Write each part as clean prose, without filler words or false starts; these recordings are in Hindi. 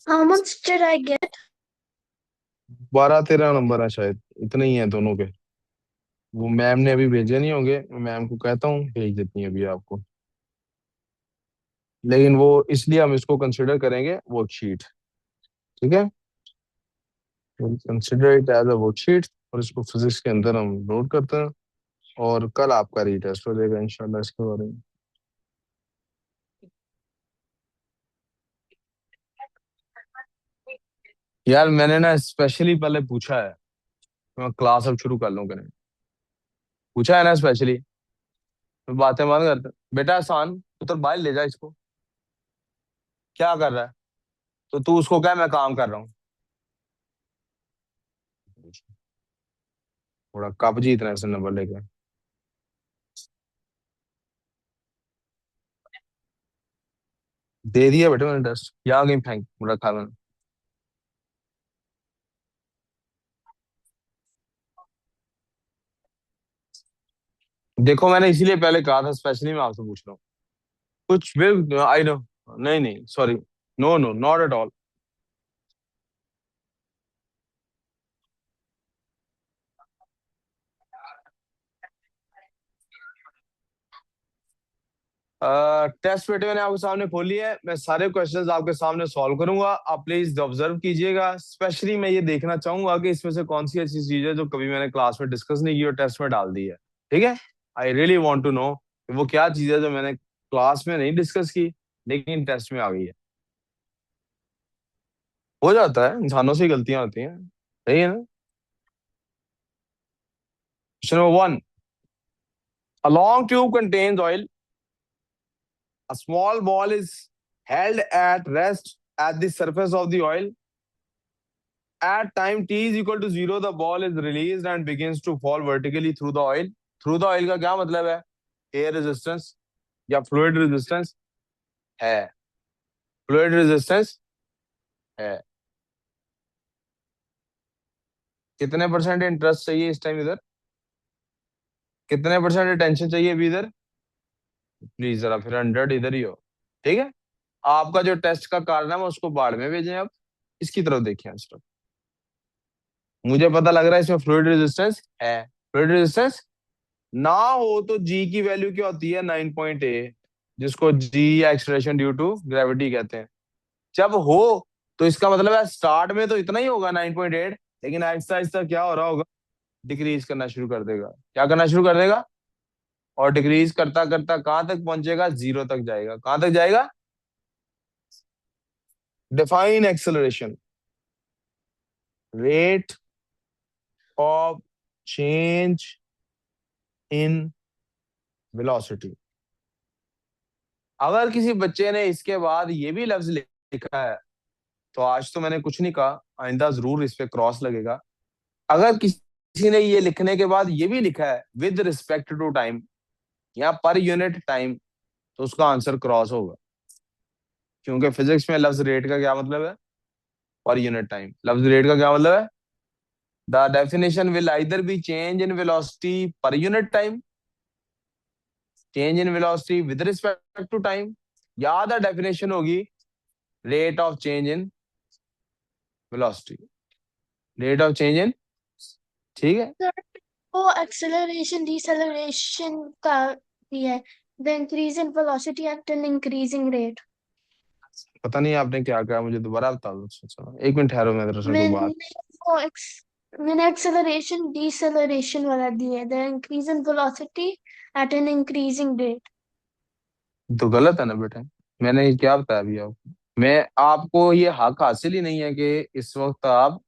How much did I get? 12-13 number है शायद, इतने ही है दोनों के। वो मैम ने अभी भेजे नहीं होंगे, मैं मैम को कहता हूँ भेज देती है अभी आपको। लेकिन वो इसलिए हम इसको कंसिडर करेंगे वर्कशीट। ठीक है, consider it as a worksheet, और इसको फिजिक्स के अंदर हम लोड करते हैं। और कल आपका रीटेस्ट हो जाएगा इंशाल्लाह इसके बारे में। यार मैंने ना स्पेशली पहले पूछा है, मैं क्लास अब शुरू कर लूँ कि नहीं। पूछा है ना स्पेशली, तो बातें बंद करते बेटा आसान, तो तेरे बाहर ले जा इसको। क्या कर रहा है? तो तू उसको कह मैं काम कर रहा हूँ। थोड़ा कब जी इतना ऐसे नंबर लेके। दे दिया बेटा मैंने टेस्ट, यहाँ कहीं फेंक रखा है मैंने। देखो मैंने इसीलिए पहले कहा था, स्पेशली मैं आपसे पूछ रहा हूँ। कुछ भी आई नो। नहीं नहीं sorry, no no not at all. Test बेटे मैंने आपके सामने खोली है, मैं सारे क्वेश्चंस आपके सामने सॉल्व करूंगा, आप प्लीज ऑब्जर्व कीजिएगा। स्पेशली मैं ये देखना चाहूंगा कि इसमें से कौन सी ऐसी चीज है जो कभी मैंने क्लास में डिस्कस नहीं की और टेस्ट में डाल दी है। ठीक है, I really want to know वो क्या चीज है जो मैंने क्लास में नहीं डिस्कस की लेकिन टेस्ट में आ गई है। हो जाता है, इंसानों से ही गलतियां होती हैं, सही है ना। Question number 1, a long tube contains oil. A small ball is held at rest at the surface of the oil. At time t is equal to 0, the ball is released and begins to fall vertically through the oil. Through the oil का क्या मतलब है? एयर रेजिस्टेंस या फ्लूइड रेजिस्टेंस है। फ्लूइड रेजिस्टेंस है। कितने परसेंट इंटरेस्ट चाहिए इस टाइम इधर? कितने परसेंट अटेंशन चाहिए अभी इधर? प्लीज जरा फिर 100 इधर ही हो। ठीक है, आपका जो टेस्ट का कारण है मैं उसको बाढ़ में भेजें। अब इसकी तरफ देखिए, इस तरफ। मुझे पता लग रहा है इसमें फ्लूइड रेजिस्टेंस है। फ्लूइड रेजिस्टेंस ना हो तो जी की वैल्यू क्या होती है? 9.8, जिसको जी या एक्सलेरेशन ड्यू टू ग्रेविटी कहते हैं। जब हो तो इसका मतलब है स्टार्ट में तो इतना ही होगा 9.8, लेकिन आहिस्ता आहिस्ता क्या हो रहा होगा? डिक्रीज करना शुरू कर देगा। क्या करना शुरू कर देगा? और डिक्रीज करता करता कहां तक पहुंचेगा? जीरो तक जाएगा। कहां तक जाएगा? Define acceleration, rate of change in velocity. अगर किसी बच्चे ने इसके बाद ये भी लफ्ज लिखा है तो आज तो मैंने कुछ नहीं कहा, आइंदा जरूर इस पे क्रॉस लगेगा। अगर किसी ने ये लिखने के बाद ये भी लिखा है विद रिस्पेक्ट टू टाइम या पर यूनिट टाइम, तो उसका आंसर क्रॉस होगा। क्योंकि फिजिक्स में लफ्ज रेट का क्या मतलब है? पर यूनिट टाइम। लफ्ज रेट का क्या मतलब है? The definition will either be change in velocity per unit time, change in velocity with respect to time, या द डेफिनेशन होगी rate of change in velocity, rate of change in. ठीक है। Sir, वो acceleration, deceleration का भी है. The increase in velocity at an increasing rate. पता नहीं आपने क्या कहा, मुझे दोबारा बता दो। अच्छा, एक मिनट ठहरो, मैं दरअसल कोई मैंने बात। वो मैंने acceleration, deceleration वाला दिया है. The increase in velocity at an increasing rate. तो गलत है ना बेटा, मैंने ये क्या बताया अभी आपको? मैं आपको ये हक हासिल ही नहीं है कि इस वक्त आप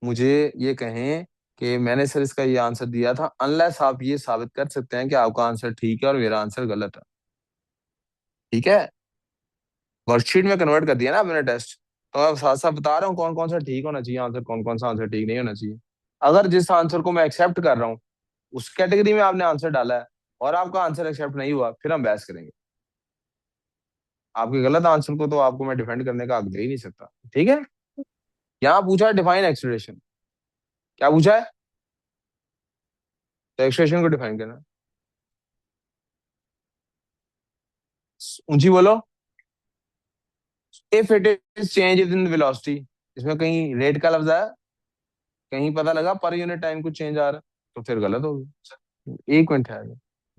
मुझे ये कहें कि मैंने सर इसका ये आंसर दिया था, अनलेस आप ये साबित कर सकते हैं कि आपका आंसर ठीक है और मेरा आंसर गलत है। ठीक है, वर्कशीट में कन्वर्ट कर दिया ना मैंने टेस्ट, तो मैं साथ साथ बता रहा हूँ कौन कौन सा ठीक होना चाहिए आंसर, कौन कौन सा आंसर ठीक नहीं होना चाहिए। अगर जिस आंसर को मैं एक्सेप्ट कर रहा हूँ उस कैटेगरी में आपने आंसर डाला है और आपका आंसर एक्सेप्ट नहीं हुआ, फिर हम बहस करेंगे। आपके गलत आंसर को तो आपको मैं डिफेंड करने का हक दे ही नहीं सकता। ठीक है, यहाँ पूछा है डिफाइन एक्सलेरेशन। क्या पूछा है? तो एक्सलेरेशन को डिफाइन करना। ऊंची बोलो। If it is change in velocity, इसमें कहीं रेट का लफ्ज आया, कहीं पता लगा पर यूनिट टाइम कुछ चेंज आ रहा है, तो फिर गलत होगी। एक मिनट है,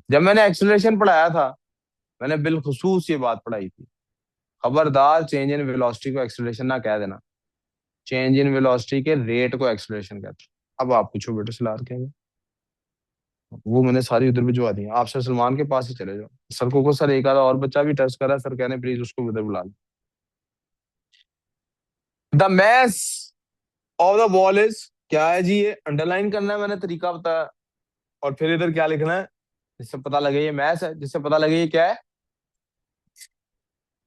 जब मैंने एक्सेलरेशन पढ़ाया था, मैंने बिलखुसूस ये बात पढ़ाई थी, खबरदार चेंज इन वेलोसिटी को एक्सेलरेशन ना कह देना, चेंज इन वेलोसिटी के रेट को एक्सेलरेशन कहते हैं। अब आप पूछो बेटे सलार क्या है? वो मैंने सारी उधर भिजवा दी, आप सर सलमान के पास ही चले जाओ, सर को सर एक आधा और बच्चा भी टेस्ट कर रहा है, सर कहने प्लीज उसको भी उधर बुला लो। The mass of the ball is, क्या है जी? ये अंडरलाइन करना है, मैंने तरीका बताया। और फिर इधर क्या लिखना है जिससे पता लगे ये मैस है, जिससे पता लगे ये क्या है?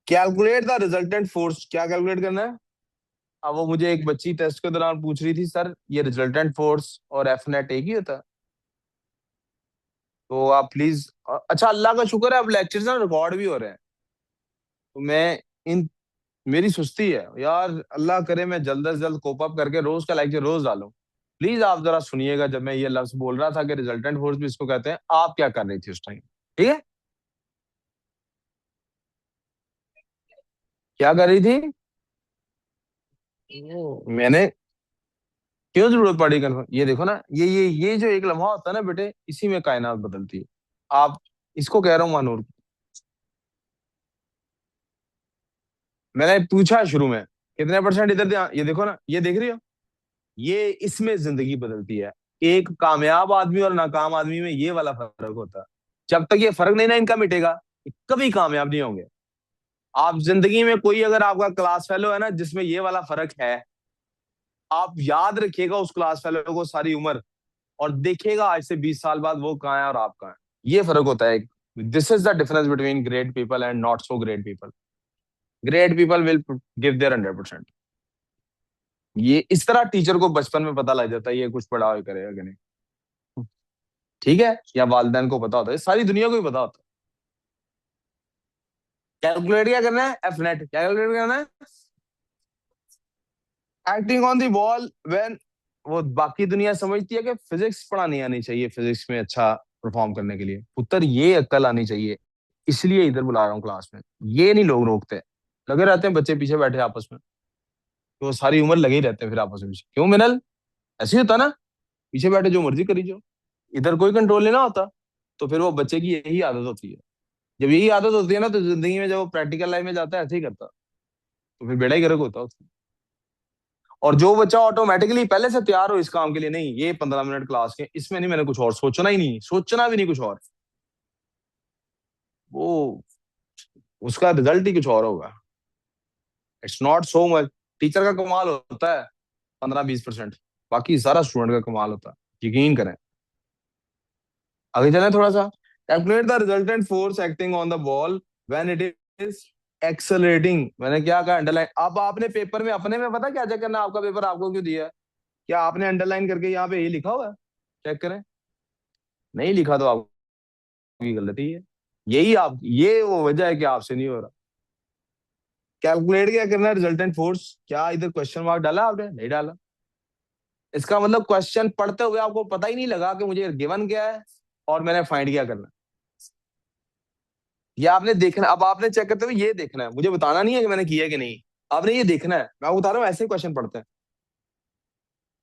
Calculate the resultant force. क्या कैलकुलेट करना है? अब वो मुझे एक बच्ची टेस्ट के दौरान पूछ रही थी, सर ये रिजल्टेंट फोर्स और एफ नेट एक ही होता है? तो आप प्लीज, अच्छा अल्लाह का शुक्र है अब लेक्चर्स ना रिकॉर्ड भी हो रहे हैं, तो मैं इन, मेरी सुस्ती है यार, अल्लाह करे मैं जल्द से जल्द कोप अप करके रोज का लेक्चर रोज डालूं। प्लीज आप जरा सुनिएगा, जब मैं ये लफ्ज बोल रहा था कि रिजल्टेंट फोर्स भी इसको कहते हैं, आप क्या कर रही थी उस टाइम? ठीक है, क्या कर रही थी? मैंने क्यों जरूरत पड़ी कन्फर्म? ये देखो ना, ये जो एक लम्हा होता है ना बेटे, इसी में कायनात बदलती है। आप इसको कह रहा हूँ मानूर, मैंने पूछा शुरू में कितने परसेंट इधर ध्यान, ये देखो ना, ये देख रही हो, ये इसमें जिंदगी बदलती है। एक कामयाब आदमी और नाकाम आदमी में ये वाला फर्क होता है। जब तक ये फर्क नहीं ना इनका मिटेगा, ये कभी कामयाब नहीं होंगे। आप जिंदगी में कोई अगर आपका क्लास फेलो है ना जिसमें ये वाला फर्क है, आप याद रखिएगा उस क्लास फेलो को सारी उम्र, और देखिएगा आज से 20 साल बाद वो कहाँ है और आप कहाँ है। ये फर्क होता है। This is the difference between great people and not so great people. Great people will give their 100%। ये इस तरह टीचर को बचपन में पता लग जाता है ये कुछ पढ़ा करेगा कि नहीं, ठीक है, या वालदेन को पता होता है, सारी दुनिया को ही पता होता है। कैलकुलेट क्या करना है? F net. क्या कैलकुलेट करना है? Acting on the ball when, वो बाकी दुनिया समझती है कि फिजिक्स पढ़ानी आनी चाहिए फिजिक्स में अच्छा परफॉर्म करने के लिए, पुत्र ये अक्ल आनी चाहिए, इसलिए इधर बुला रहा हूँ क्लास में। ये नहीं लोग रोकते, लगे रहते हैं बच्चे पीछे बैठे आपस में, तो वो सारी उम्र लगे ही रहते हैं फिर आपस में पीछे। क्यों मिनल? ऐसे ही होता ना, पीछे बैठे जो मर्जी करी जो, इधर कोई कंट्रोल नहीं ना होता। तो फिर वो बच्चे की यही आदत होती है। जब यही आदत होती है ना, तो जिंदगी में जब वो प्रैक्टिकल लाइफ में जाता है ऐसे ही करता, तो फिर बेड़ा ही गर्क होता है उसका। और जो बच्चा ऑटोमेटिकली पहले से तैयार हो इस काम के लिए, नहीं ये 15 मिनट क्लास के, इसमें नहीं मैंने कुछ और सोचना ही नहीं, सोचना भी नहीं कुछ और, वो उसका रिजल्ट ही कुछ और होगा। It's not so much, teacher का कमाल होता है 15-20%, बाकी सारा स्टूडेंट का कमाल होता है, यकीन करें। आगे चलें थोड़ा सा। Calculate the resultant force acting on the ball when it is accelerating. मैंने क्या कहा? अंडरलाइन। अब आपने पेपर में अपने में पता क्या चेक करना, आपका पेपर आपको क्यों दिया है? क्या आपने अंडरलाइन करके यहाँ पे ये लिखा हुआ है? चेक करें, नहीं लिखा तो आपकी गलती है। यही आप, ये वो वजह है कि आपसे नहीं हो रहा। कैलकुलेट क्या करना है? Resultant force. क्या इधर क्वेश्चन मार्क डाला आपने? नहीं डाला। इसका मतलब क्वेश्चन पढ़ते हुए आपको पता ही नहीं लगा कि मुझे गिवन क्या है और मैंने फाइंड क्या करना है। ये आपने देखना, अब आपने चेक करते हुए ये देखना है, मुझे बताना नहीं है कि मैंने किया कि नहीं, आपने ये देखना है। मैं आपको बता रहा हूँ ऐसे क्वेश्चन पढ़ते हैं।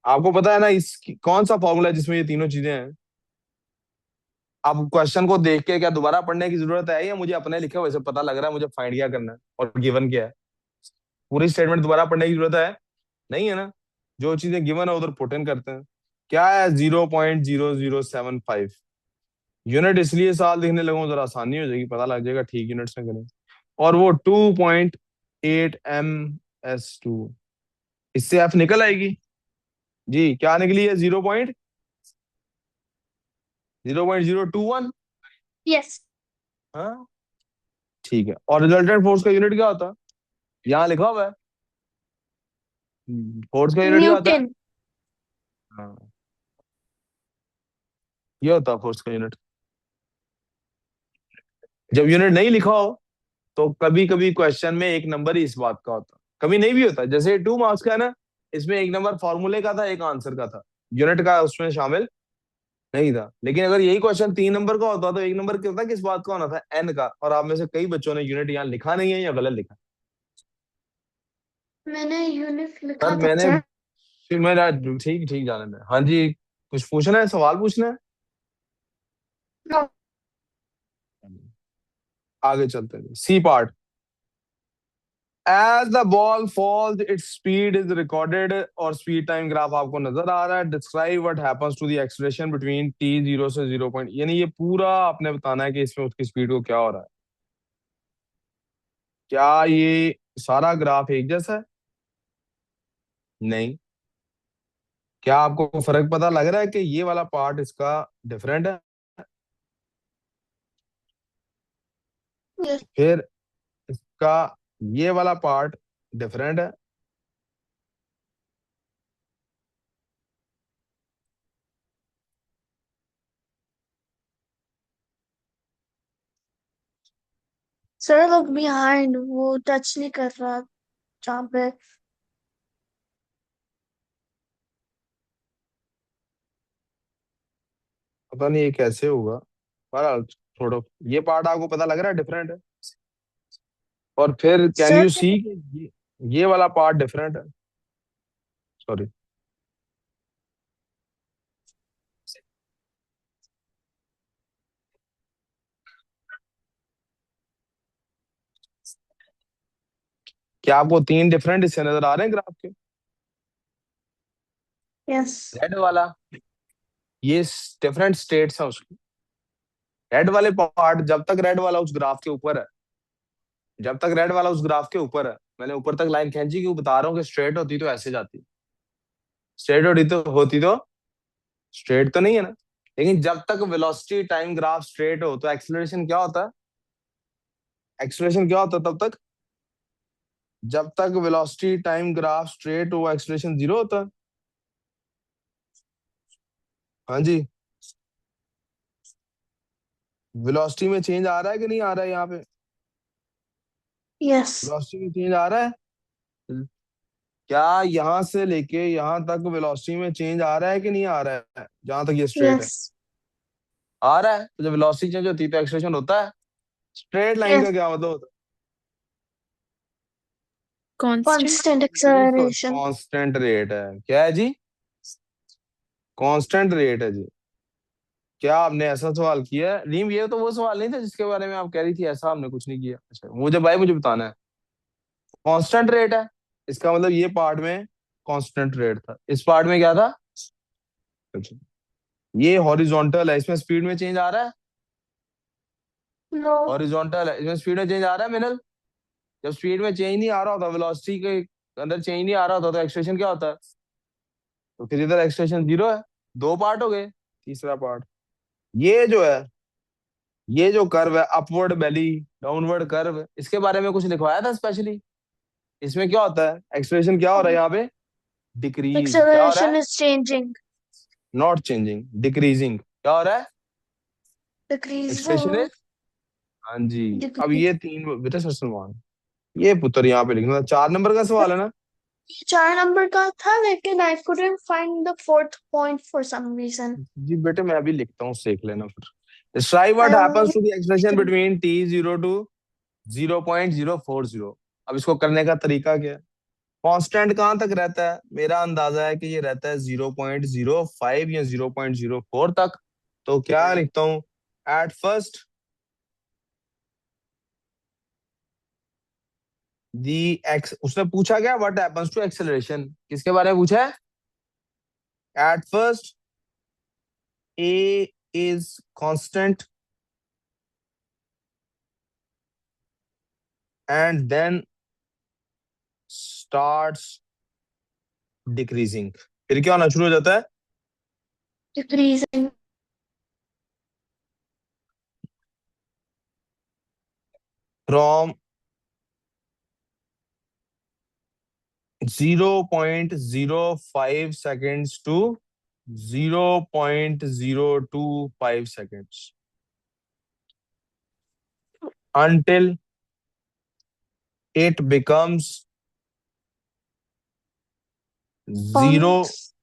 आपको पता है ना इस कौन सा फॉर्मूला है जिसमें ये तीनों चीजें हैं? आप क्वेश्चन को देख के क्या दोबारा पढ़ने की जरूरत है, या मुझे अपने लिखे हुए से पता लग रहा है मुझे फाइंड क्या करना है और गिवन क्या है? पूरी स्टेटमेंट दोबारा पढ़ने की जरूरत है? नहीं है ना। जो चीजें गिवन है उधर पुट इन करते हैं। क्या है? 0.0075 यूनिट। इसलिए साल दिखने लगूं जरा आसानी हो जाएगी, पता लग जाएगा ठीक यूनिट्स में करें। और वो 2.8 ms2, इससे एफ निकल आएगी। जी क्या निकली है? 0.021। यस। हाँ ठीक है। और रिजल्टेंट फोर्स का यूनिट क्या होता है? यहाँ लिखा हुआ है, फोर्स का यूनिट क्या होता है? न्यूटन। हाँ, ये होता है फोर्स का यूनिट। जब यूनिट नहीं लिखा हो तो कभी कभी क्वेश्चन में एक नंबर ही इस बात का होता, कभी नहीं भी होता। जैसे 2 मार्क्स का है ना, इसमें एक नंबर फॉर्मूले का था, एक आंसर का था, यूनिट का उसमें शामिल नहीं था। लेकिन अगर यही क्वेश्चन 3 नंबर का होता तो एक नंबर क्या होता, किस बात का होना था? एन का। और आप में से कई बच्चों ने यूनिट यहाँ लिखा नहीं है या गलत लिखा। मैंने यूनिट लिखा सर था मैंने, सर। फिर मेरा, ठीक ठीक जाने में, हाँ जी, कुछ पूछना है, सवाल पूछना है? नो। आगे चलते हैं, C part. As the ball falls its speed is recorded, और स्पीड टाइम ग्राफ आपको नजर आ रहा है। Describe what happens to the acceleration between T zero से जीरो पॉइंट, यानी ये पूरा आपने बताना है कि इसमें उसकी स्पीड को क्या हो रहा है। क्या ये सारा ग्राफ एक जैसा है? नहीं। क्या आपको फर्क पता लग रहा है कि ये वाला पार्ट इसका डिफरेंट है? यस फिर इसका ये वाला पार्ट डिफरेंट है। सर, लुक बिहाइंड, वो टच नहीं कर रहा जहाँ पे। पता नहीं ये कैसे होगा, बहरहाल छोड़ो। ये पार्ट आपको पता लग रहा है डिफरेंट है, और फिर कैन सर, यू सी कि ये वाला पार्ट डिफरेंट है? सॉरी। क्या आपको तीन डिफरेंट हिस्से नजर आ रहे हैं ग्राफ के? यस रेड वाला, ये डिफरेंट स्टेट्स हैं उसकी। रेड वाले पार्ट, जब तक रेड वाला उस ग्राफ के ऊपर है, जब तक रेड वाला उस ग्राफ के ऊपर है, मैंने ऊपर तक लाइन खींची, क्यों बता रहा हूँ कि स्ट्रेट होती तो ऐसे जाती। स्ट्रेट होती तो स्ट्रेट तो नहीं है ना। लेकिन जब तक वेलोसिटी टाइम ग्राफ स्ट्रेट हो, तो एक्सेलरेशन क्या होता है? एक्सेलरेशन क्या होता है तब तक? जब तक वेलोसिटी टाइम ग्राफ स्ट्रेट हो, एक्सेलरेशन जीरो होता है। हाँ जी। वेलोसिटी में चेंज आ रहा है कि नहीं आ रहा है यहाँ पे? यस वेलोसिटी में चेंज आ रहा है। क्या यहाँ से लेके यहाँ तक वेलोसिटी में चेंज आ रहा है कि नहीं आ रहा है, जहां तक ये स्ट्रेट है? यस आ रहा है। तो जब वेलोसिटी चेंज होती है तो एक्सेलरेशन होता है। स्ट्रेट लाइन यस का क्या मतलब होता कांस्टेंट। कांस्टेंट है? एक्सेलरेशन। कांस्टेंट रेट है, क्या है जी? कांस्टेंट रेट है जी। क्या आपने ऐसा सवाल किया है रीम? ये तो वो सवाल नहीं था जिसके बारे में आप कह रही थी, ऐसा हमने कुछ नहीं किया। अच्छा, मुझे भाई मुझे बताना है। कांस्टेंट रेट है, इसका मतलब ये पार्ट में कांस्टेंट रेट था, इस पार्ट में क्या था? अच्छा, ये हॉरिजॉन्टल है, इसमें स्पीड में चेंज आ रहा है। नो। हॉरिजॉन्टल है, इसमें स्पीड में चेंज आ रहा है मिनल। जब स्पीड में चेंज नहीं आ रहा होता, वेलोसिटी के अंदर चेंज नहीं आ रहा होता, तो एक्सलेशन क्या होता है? तो फिर इधर एक्सलेशन जीरो है। दो पार्ट हो गए। तीसरा पार्ट, ये जो है, ये जो कर्व है, अपवर्ड बेली डाउनवर्ड कर्व, इसके बारे में कुछ लिखवाया था स्पेशली? इसमें क्या होता है? एक्सलेशन क्या हो रहा है यहाँ पे? डिक्रीज। क्या हो रहा है? Acceleration is changing. Not changing, decreasing. क्या हो रहा है? Acceleration decreasing. है। हाँ जी। अब ये तीन बेटा सर सलमान, ये पुत्र यहाँ पे लिखना था, 4 नंबर का सवाल है ना? 4 नंबर का था, लेकिन आई couldn't find the fourth point for some reason. जी बेटे मैं अभी लिखता हूँ, सीख लेना फिर। Describe what I happens only to the expression between T zero to 0.040। अब इसको करने का तरीका क्या है? कांस्टेंट कहाँ तक रहता है? मेरा अंदाजा है कि ये रहता है 0.05 या 0.04 तक। तो क्या लिखता हूँ? एट फर्स्ट दी एक्स, उसने पूछा क्या? व्हाट हैपेंस टू एक्सेलरेशन, किसके बारे में पूछा है? At first A is constant and then starts decreasing. फिर क्या होना शुरू हो जाता है? decreasing. From 0.05 to 0.025 until it becomes 0 Pons.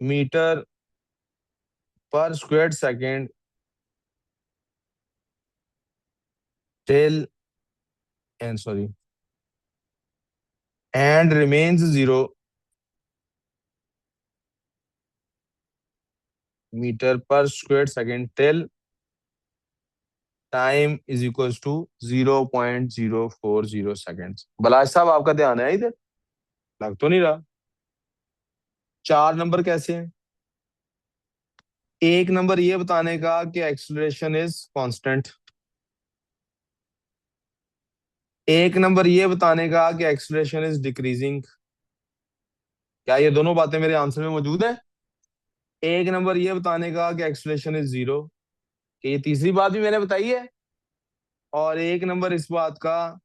meter per square second till, and sorry, and remains zero meter per square second till time is equal to 0.040 second. बलाश साहब आपका ध्यान है इधर? लग तो नहीं रहा। 4 नंबर कैसे हैं? एक नंबर ये बताने का कि एक्सलेरेशन इज कांस्टेंट, एक नंबर ये बताने का कि एक्सलेरेशन इज डिक्रीजिंग। क्या ये दोनों बातें मेरे आंसर में मौजूद है? एक नंबर ये बताने का कि एक्सलेरेशन इज जीरो, कि ये तीसरी बात भी मैंने बताई है। और एक नंबर इस बात का,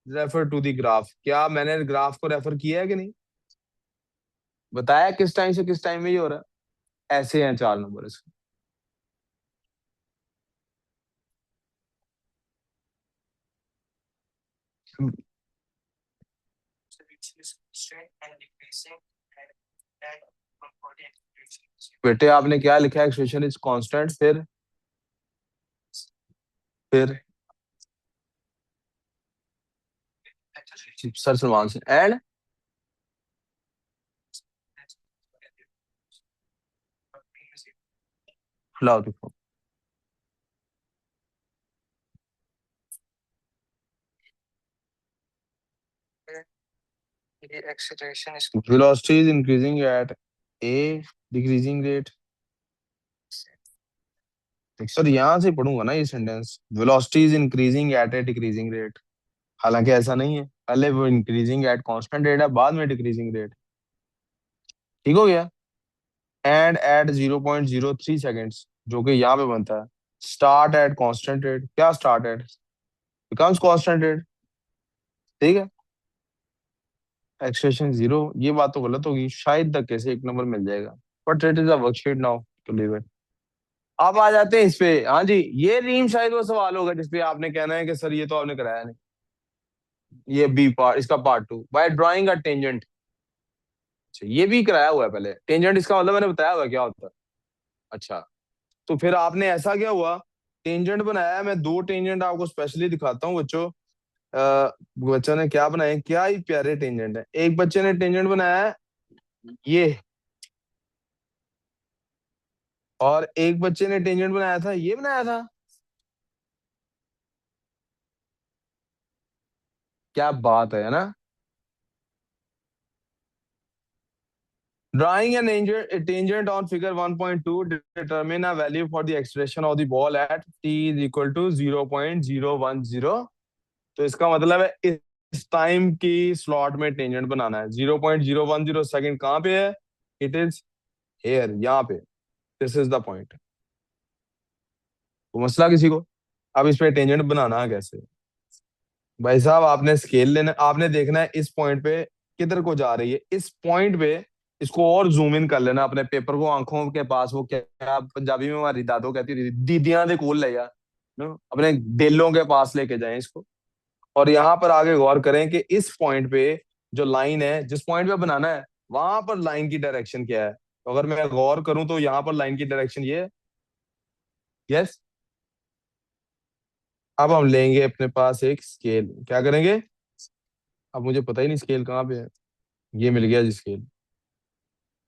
रेफर टू द ग्राफ, क्या मैंने ग्राफ को रेफर किया है कि नहीं? बताया किस टाइम से किस टाइम में ये हो रहा है। ऐसे हैं 4 नंबर इसके। बेटे आपने क्या लिखा है? एक्सप्रेशन इज कांस्टेंट, फिर सर सलमान सिंह एंड फिलहाल velocity is increasing at a decreasing rate। Sir यहाँ से पढ़ूंगा ना ये sentence, velocity is increasing at a decreasing rate। हालांकि ऐसा नहीं है, पहले वो इंक्रीजिंग एट कांस्टेंट रेट है, बाद में डिक्रीजिंग रेट। ठीक हो गया। एंड एट 0.03 सेकेंड्स, जो कि यहाँ पे बनता है स्टार्ट एट कांस्टेंट रेट। क्या start at? Becomes constant rate. ठीक है। एक्सप्रेशन जीरो, ये बात तो गलत होगी, शायद धक्के से 1 नंबर मिल जाएगा। But it is a worksheet now to leave it. अब आ जाते हैं इस पे। हाँ जी, ये रीम शायद वो सवाल होगा जिसपे आपने कहना है कि सर ये तो आपने कराया नहीं। ये बी पार्ट, इसका part 2, by drawing a tangent. अच्छा, ये भी कराया हुआ है पहले। टेंजेंट इसका मतलब मैंने बताया हुआ है क्या होता है। अच्छा, तो फिर आपने ऐसा क्या हुआ, टेंजेंट बनाया है। मैं 2 टेंजेंट आपको स्पेशली दिखाता हूँ बच्चों। बच्चों ने क्या बनाए, क्या ही प्यारे टेंजेंट है। एक बच्चे ने टेंजेंट बनाया है ये, और एक बच्चे ने टेंजेंट बनाया था ये, बनाया था। क्या बात है ना। Drawing an tangent on figure 1.2, determine a value for the acceleration of the ball at t is equal to 0.010। तो इसका मतलब है इस टाइम की स्लॉट में टेंजेंट बनाना है। 0.010 सेकेंड कहाँ पे है? इट इज हेयर, यहाँ पे। This is the point. तो मसला किसी को, अब इस पे टेंजेंट बनाना है कैसे? भाई साहब आपने स्केल लेना, आपने देखना है इस पॉइंट पे किधर को जा रही है। इस पॉइंट पे इसको और जूम इन कर लेना अपने पेपर को, आंखों के पास। वो क्या पंजाबी में हमारी दादो कहती थी, दीदियां दे कोल ले जा, अपने डेलों के पास लेके जाएं इसको। और यहाँ पर आगे गौर करें कि इस पॉइंट पे जो लाइन है, जिस पॉइंट पे बनाना है, वहां पर लाइन की डायरेक्शन क्या है। तो अगर मैं गौर करूं तो यहाँ पर लाइन की डायरेक्शन ये है। यस। अब हम लेंगे अपने पास एक स्केल, क्या करेंगे? अब मुझे पता ही नहीं स्केल कहाँ पे है। ये मिल गया जी स्केल।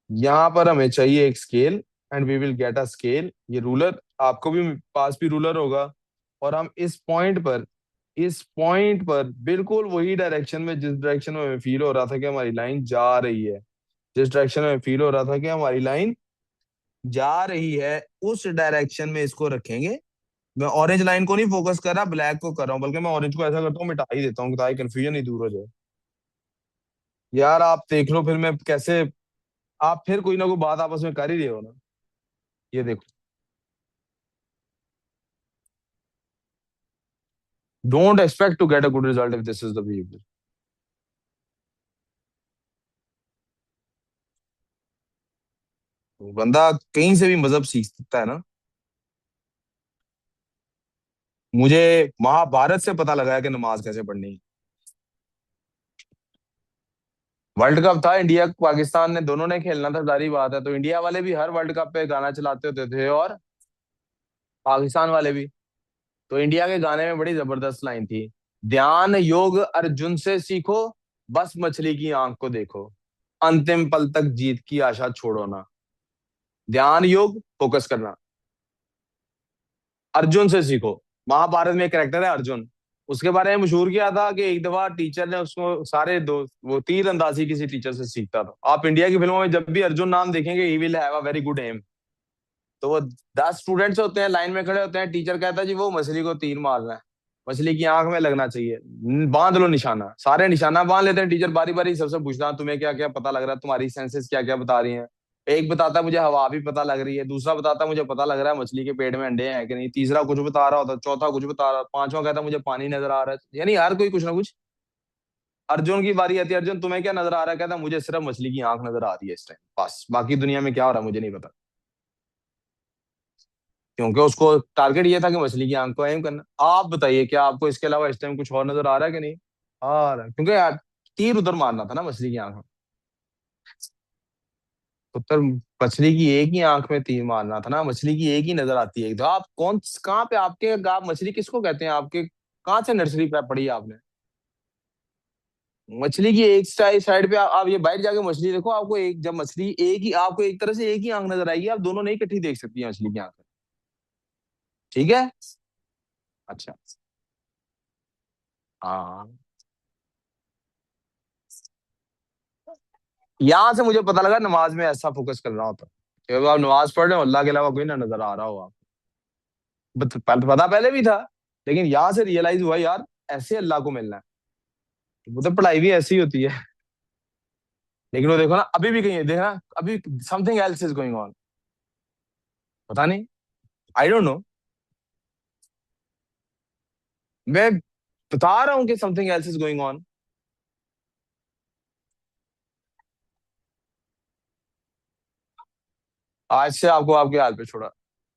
यहाँ पर हमें चाहिए एक scale, and we will get a scale. ये रूलर, आपको भी पास भी रूलर होगा। और हम इस पॉइंट पर बिल्कुल वही डायरेक्शन में, जिस डायरेक्शन में हमें फील हो रहा था कि हमारी लाइन जा रही है, जिस डायरेक्शन में फील हो रहा था कि हमारी लाइन जा रही है, उस डायरेक्शन में इसको रखेंगे। मैं ऑरेंज लाइन को नहीं फोकस कर रहा, ब्लैक को कर रहा हूँ, बल्कि मैं ऑरेंज को ऐसा करता हूँ, मिटा ही देता हूँ ताकि कंफ्यूजन ही दूर हो जाए। यार आप देख लो फिर मैं कैसे, आप फिर कोई ना कोई बात आपस में कर ही रहे हो ना। ये देखो, don't expect to get a good result if this is the behaviour. बंदा कहीं से भी मजहब सीख सकता है ना। मुझे महाभारत से पता लगा है कि नमाज कैसे पढ़नी है। वर्ल्ड कप था, इंडिया पाकिस्तान ने दोनों ने खेलना था, जारी बात है। तो इंडिया वाले भी हर वर्ल्ड कप पे गाना चलाते होते थे, और पाकिस्तान वाले भी। तो इंडिया के गाने में बड़ी जबरदस्त लाइन थी, ध्यान योग अर्जुन से सीखो, बस मछली की आंख को देखो, अंतिम पल तक जीत की आशा छोड़ो ना। ध्यान, योग, फोकस करना। अर्जुन से सीखो। महाभारत में एक कैरेक्टर है अर्जुन, उसके बारे में मशहूर किया था कि एक दफा टीचर ने उसको सारे दो वो तीर अंदाजी किसी टीचर से सीखता था। आप इंडिया की फिल्मों में जब भी अर्जुन नाम देखेंगे, he will have a very good aim. तो वो 10 स्टूडेंट्स होते हैं, लाइन में खड़े होते हैं, टीचर कहता है जी वो मछली को तीर मारना है, मछली की आंख में लगना चाहिए, बांध लो निशाना। सारे निशाना बांध लेते हैं, टीचर बारी बारी सबसे पूछता है तुम्हें क्या क्या पता लग रहा है, तुम्हारी सेंसेस क्या क्या बता रही हैं। एक बताता है मुझे हवा भी पता लग रही है, दूसरा बताता है मुझे पता लग रहा है मछली के पेट में अंडे हैं कि नहीं, तीसरा कुछ बता रहा होता, चौथा कुछ बता रहा, पांचवा कहता है मुझे पानी नजर आ रहा है, यानी हर कोई कुछ ना कुछ। अर्जुन की बारी आती है, अर्जुन तुम्हें क्या नजर आ रहा है, कहता है मुझे सिर्फ मछली की आंख नजर आ रही है इस टाइम, बस बाकी दुनिया में क्या हो रहा है मुझे नहीं पता। क्योंकि उसको टारगेट ये था कि मछली की आंख को एम करना। आप बताइए क्या आपको इसके अलावा इस टाइम कुछ और नजर आ रहा है कि नहीं आ रहा है? क्योंकि यार तीर उधर मारना था ना मछली की आंख में, उधर मछली की एक ही आंख में तीर मारना था ना, मछली की एक ही नजर आती है। तो आप कौन कहाँ पे आपके, आप मछली किसको कहते हैं आपके, कहाँ से नर्सरी पे पढ़ी आपने? मछली की एक साइड पे आप ये बाहर जाके मछली देखो, आपको एक, जब मछली एक ही, आपको एक तरह से एक ही आंख नजर आएगी, आप दोनों नहीं इकट्ठी देख सकती है मछली की आंख। ठीक है। अच्छा। हाँ, यहां से मुझे पता लगा नमाज में ऐसा फोकस करना होता है कि आप नमाज पढ़ रहे हो, अल्लाह के अलावा कोई ना नजर आ रहा हो आप। पता पहले भी था, लेकिन यहां से रियलाइज हुआ यार ऐसे अल्लाह को मिलना है। वो तो पढ़ाई भी ऐसी होती है। लेकिन वो देखो ना, अभी भी कहीं है देखना, अभी something else is going on. पता नहीं, आई डोंट नो। मैं बता रहा हूँ कि something else is going on. आज से आपको आपके हाल पे छोड़ा,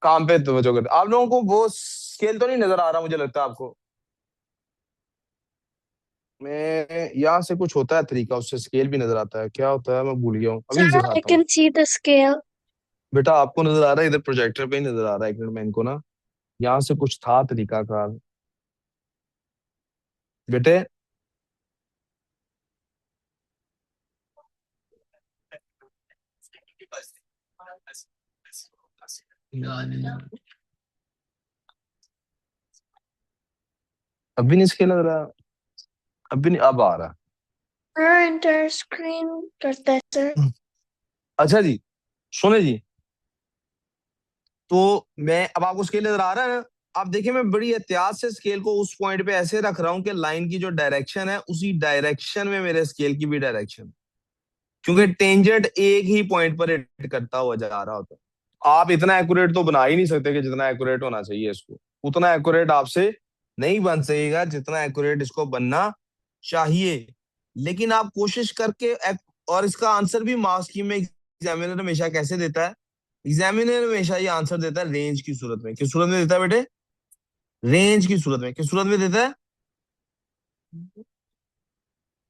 काम पे तवज्जो करते। आप लोगों को वो स्केल तो नहीं नजर आ रहा मुझे लगता है आपको। मैं यहाँ से कुछ होता है तरीका, उससे स्केल भी नजर आता है, क्या होता है मैं भूल गया हूँ, अभी Sir, I सिखाता हूँ। can see the scale. बेटा आपको नजर आ रहा है, इधर प्रोजेक्टर पे ही नजर आ रहा है, एक मिनट में इनको ना, यहाँ से कुछ था तरीका कार। बेटे, अभी नहीं स्केल लग रहा, अभी नहीं, अब आ रहा Sir, enter screen करता है sir. है। अच्छा जी, सुने जी, तो मैं अब आपको स्केल नजर आ रहा है ना। आप देखिए मैं बड़ी एहतियात से स्केल को उस पॉइंट पे ऐसे रख रहा हूँ कि लाइन की जो डायरेक्शन है उसी डायरेक्शन में मेरे स्केल की भी डायरेक्शन, क्योंकि टेंजेंट एक ही पॉइंट पर हिट करता हुआ जा रहा होता है। आप इतना एक्यूरेट तो बना ही नहीं सकते कि जितना एक्यूरेट होना चाहिए इसको, उतना एक्यूरेट आपसे नहीं बन सकेगा जितना एक्यूरेट इसको बनना चाहिए। लेकिन आप कोशिश करके और इसका आंसर भी मार्क्स स्कीम में एग्जामिनर हमेशा कैसे देता है? एग्जामिनर हमेशा ये आंसर देता है रेंज की सूरत में। किस सूरत में देता है बेटे? रेंज की सूरत में। किस सूरत में देता है?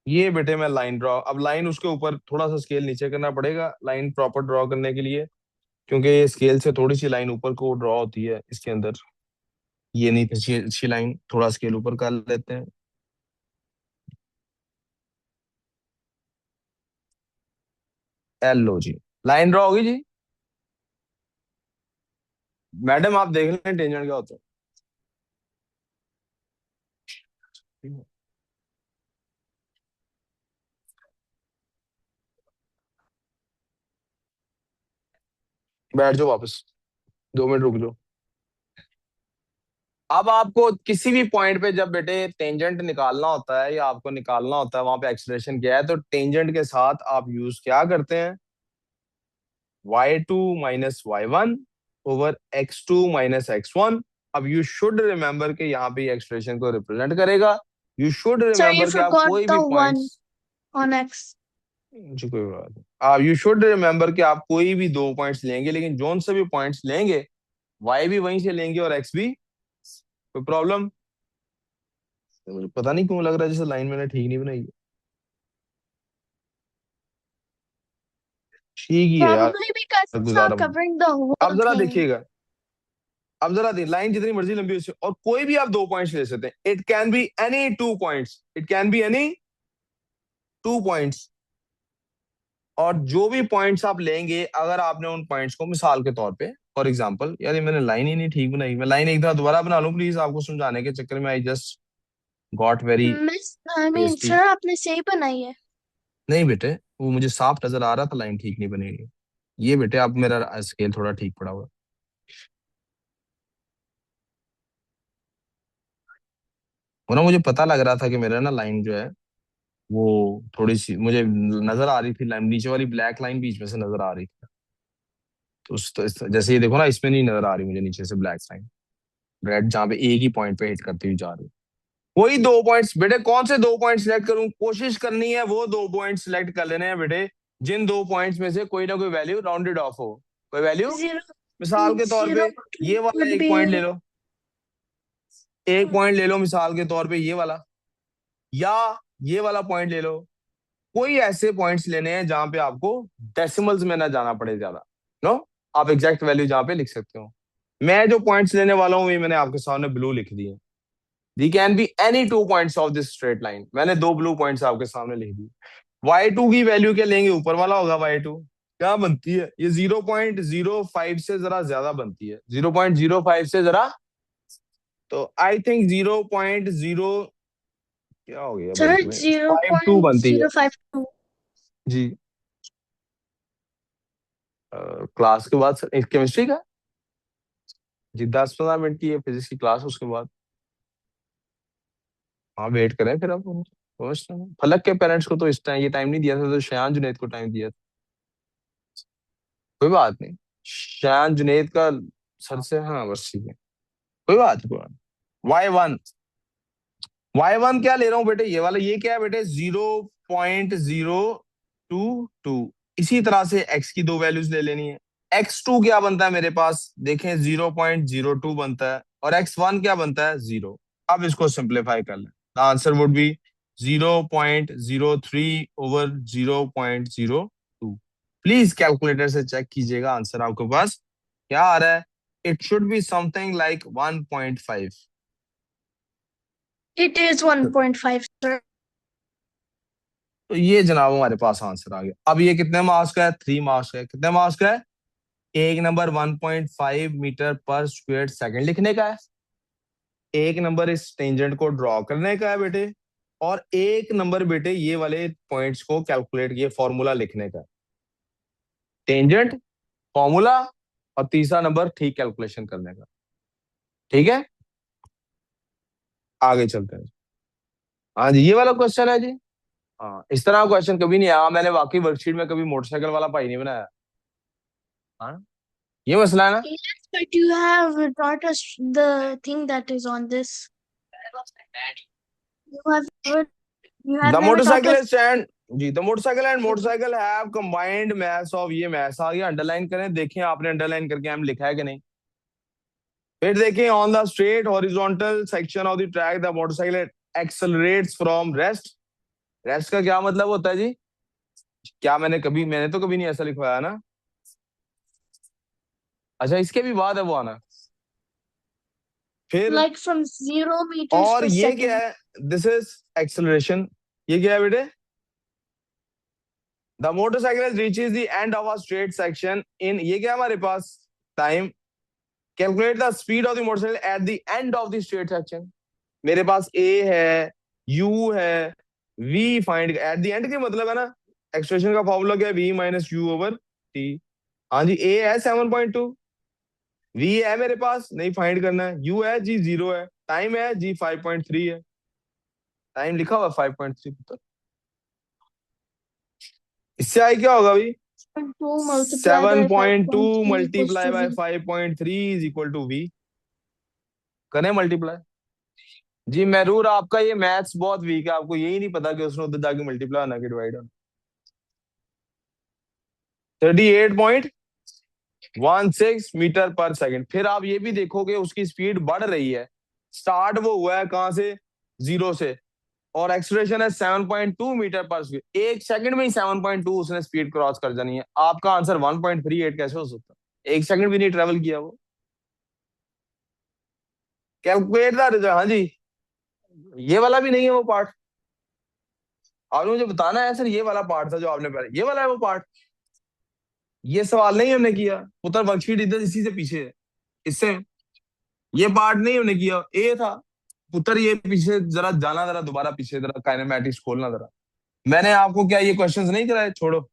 ये बेटे मैं लाइन ड्रॉ, अब लाइन उसके ऊपर थोड़ा सा स्केल नीचे करना पड़ेगा लाइन प्रॉपर ड्रॉ करने के लिए, क्योंकि ये स्केल से थोड़ी सी लाइन ऊपर को ड्रॉ होती है इसके अंदर। ये नहीं थी अच्छी लाइन, थोड़ा स्केल ऊपर कर लेते हैं। एल लो जी, लाइन ड्रॉ होगी जी। मैडम आप देख लें टेंजेंट क्या होता है। बैठ जाओ वापस, 2 मिनट रुक जाओ। अब आपको किसी भी पॉइंट पे जब बेटे टेंजेंट निकालना होता है या आपको निकालना होता है वहां पे एक्सलेशन क्या है, तो टेंजेंट के साथ आप यूज क्या करते हैं? y2 - y1 over x2 - x1। अब यू शुड रिमेंबर कि यहाँ पे एक्सप्रेशन को रिप्रेजेंट करेगा। You should Sir, you remember कि आप forgot कोई भी the one points, on X. जी कोई बात नहीं, आप यू शुड रिमेंबर कि आप कोई भी 2 पॉइंट्स लेंगे, लेकिन जोन से भी पॉइंट्स लेंगे वाई भी वहीं से लेंगे और एक्स भी। कोई प्रॉब्लम? मुझे पता नहीं क्यों लग रहा है जैसे लाइन मैंने ठीक नहीं बनाई है। ठीक ही है यार, Probably because it's गुजारा। not covering the अब whole जरा thing. देखिएगा, अब जरा देखिए लाइन जितनी मर्जी लंबी हो सकती है, और कोई भी आप 2 पॉइंट्स ले सकते हैं। It can be any 2 points, it can be any 2 points, और जो भी पॉइंट्स आप लेंगे, अगर आपने उन पॉइंट्स को मिसाल के तौर पे, फॉर एग्जांपल, यार ये मैंने लाइन ही नहीं ठीक बनाई, मैं लाइन एक बार दोबारा बना लूं प्लीज, आपको समझाने के चक्कर में I just got very miss I mean tasty. Sir आपने सही बनाई है। नहीं बेटे, वो मुझे साफ नजर आ रहा था लाइन ठीक नहीं बनेगी। ये बेटे आप मेरा स्केल थोड़ा ठीक पड़ा हुआ है। वो ना मुझे पता लग रहा था कि मेरा ना लाइन जो है वो थोड़ी सी मुझे नजर आ रही थी, लाइन नीचे वाली ब्लैक लाइन बीच में से नजर आ रही थी। तो जैसे ये देखो ना, इसमें नहीं नजर आ रही मुझे नीचे से ब्लैक लाइन, रेड जहाँ पे एक ही पॉइंट पे हिट करती हुई जा रही है। वही 2 पॉइंट्स बेटे, कौन से 2 पॉइंट सिलेक्ट करूं, कोशिश करनी है वो 2 पॉइंट सिलेक्ट कर लेने हैं बेटे जिन 2 पॉइंट्स में से कोई ना कोई वैल्यू राउंडेड ऑफ हो, कोई वैल्यू। जीरो मिसाल के तौर जीरो पे ये वाला would एक be पॉइंट ले लो, एक पॉइंट ले लो मिसाल के तौर पे ये वाला, या ये वाला पॉइंट ले लो। कोई ऐसे पॉइंट्स लेने हैं जहां पे आपको डेसिमल्स में ना जाना पड़े ज्यादा, नो, आप एग्जैक्ट वैल्यू जहां पे लिख सकते हो। मैं जो पॉइंट्स लेने वाला हूँ ये मैंने आपके सामने ब्लू लिख दिए। The can be any 2 points of this straight line, मैंने 2 ब्लू पॉइंट्स आपके सामने लिख दी। y2 की वैल्यू क्या लेंगे, ऊपर वाला होगा y2, क्या बनती है ये 0.05 से जरा ज्यादा बनती है, 0.05 से जरा, तो आई थिंक 0.0, क्या हो गया सर बनती है, जीरो 52 पॉइंट बनती है। जीरो फाइव टू जी, क्लास के बाद सर केमिस्ट्री का, जी 10-15 मिनट की है फिजिक्स की क्लास, उसके बाद हाँ वेट करें फिर आप समझते हैं। फलक के पेरेंट्स को तो इस टाइम ये टाइम नहीं दिया था, तो शयान जुनैद को टाइम दिया था। कोई बात नहीं, शयान जुनैद का सर से, हाँ बस ठीक है, कोई बात नहीं, कोई बात नहीं। y1, y1 क्या ले रहा हूँ बेटे, ये वाला, ये क्या है बेटे, 0.022। इसी तरह से x की 2 वैल्यूज ले लेनी है। x2 क्या बनता है मेरे पास, देखें 0.02 बनता है, और x1 क्या बनता है, 0। अब इसको सिंप्लीफाई कर लें, the answer would be 0.03/0.02। Please calculator से चेक कीजिएगा आंसर आपके पास क्या आ रहा है। It should be something like 1.5। It is 1.5 sir. तो ये जनाब हमारे पास आंसर आ गया। अब ये कितने मार्क्स का है, 3 मार्क्स का है। कितने मार्क्स का है, एक number 1.5 metre per square second लिखने का है, एक नंबर इस टेंजेंट को ड्रॉ करने का है बेटे, और एक नंबर बेटे ये वाले पॉइंट्स को कैलकुलेट, ये फॉर्मूला लिखने का है, टेंजेंट, फॉर्मूला, और तीसरा नंबर ठीक कैलकुलेशन करने का। ठीक है, आगे चलते हैं। हाँ जी, ये वाला क्वेश्चन है जी। हाँ, इस तरह का क्वेश्चन कभी नहीं आया, मैंने वाकई वर्कशीट में कभी मोटरसाइकिल वाला भाई नहीं बनाया। हाँ, ये मसला है ना। Yes, but you have taught us the thing that is on this. You have never, you have the never taught motorcycle us. Stand, जी the motorcycle and motorcycle have combined maths of, ये मैथ्स आ गया, अंडरलाइन करें, देखें आपने अंडरलाइन करके हम लिखा है कि नहीं। फिर देखें, on the straight horizontal section of the track the motorcycle accelerates from rest. Rest का क्या मतलब होता है जी, क्या मैंने तो कभी नहीं ऐसा लिखवाया ना। अच्छा, इसके भी बाद है वो आना। फिर, Like from 0 meters और per ये क्या second. है, दिस इज एक्सेलरेशन, ये क्या है बेटे, the motorcycle reaches the end of a straight section in, ये क्या है हमारे पास, time. Calculate the speed of the motorcycle at the end of the straight section. मेरे पास ए है, यू है, we find at the end, के मतलब है ना, एक्सप्रेशन का फॉर्मूला क्या है, v - u/t। हाँ जी, ए है 7.2, वी है मेरे पास, नहीं फाइंड करना है, यू है जी 0 है, टाइम है जी 5.3 है, टाइम लिखा हुआ 5.3 तो इससे आई क्या होगा भाई, 2 multiplied seven by point two 5.3 equals multiply to by V. 5.3 is equal to V. करें मल्टीप्लाई। जी महरूर, आपका ये मैथ्स बहुत वीक है, आपको यही नहीं पता कि उसने उधर जाके मल्टीप्लाई होना कि डिवाइड होना। 38.16 मीटर पर सेकंड। फिर आप ये भी देखोगे उसकी स्पीड बढ़ रही है, स्टार्ट वो हुआ है कहां से, 0 से, और एक्सलेशन है 7.2 मीटर पर सेकंड, एक सेकंड में ही 7.2 उसने स्पीड क्रॉस कर जानी है। आपका आंसर 1.38 कैसे हो सकता है, एक सेकंड भी नहीं ट्रेवल किया वो। कैलकुलेट द रिजल्ट, हाँ जी, ये वाला भी नहीं है वो पार्ट। आपने मुझे बताना है सर, ये वाला पार्ट था जो आपने पहले, ये वाला है वो पार्ट। ये सवाल नहीं हमने किया पुत्र, वर्कशीट इधर इसी से पीछे है, इससे। ये पार्ट नहीं हमने किया, ए था पुत्र। ये पीछे जरा जाना, जरा दोबारा पीछे, जरा काइनेमैटिक्स खोलना जरा। मैंने आपको क्या ये क्वेश्चंस नहीं कराए, छोड़ो।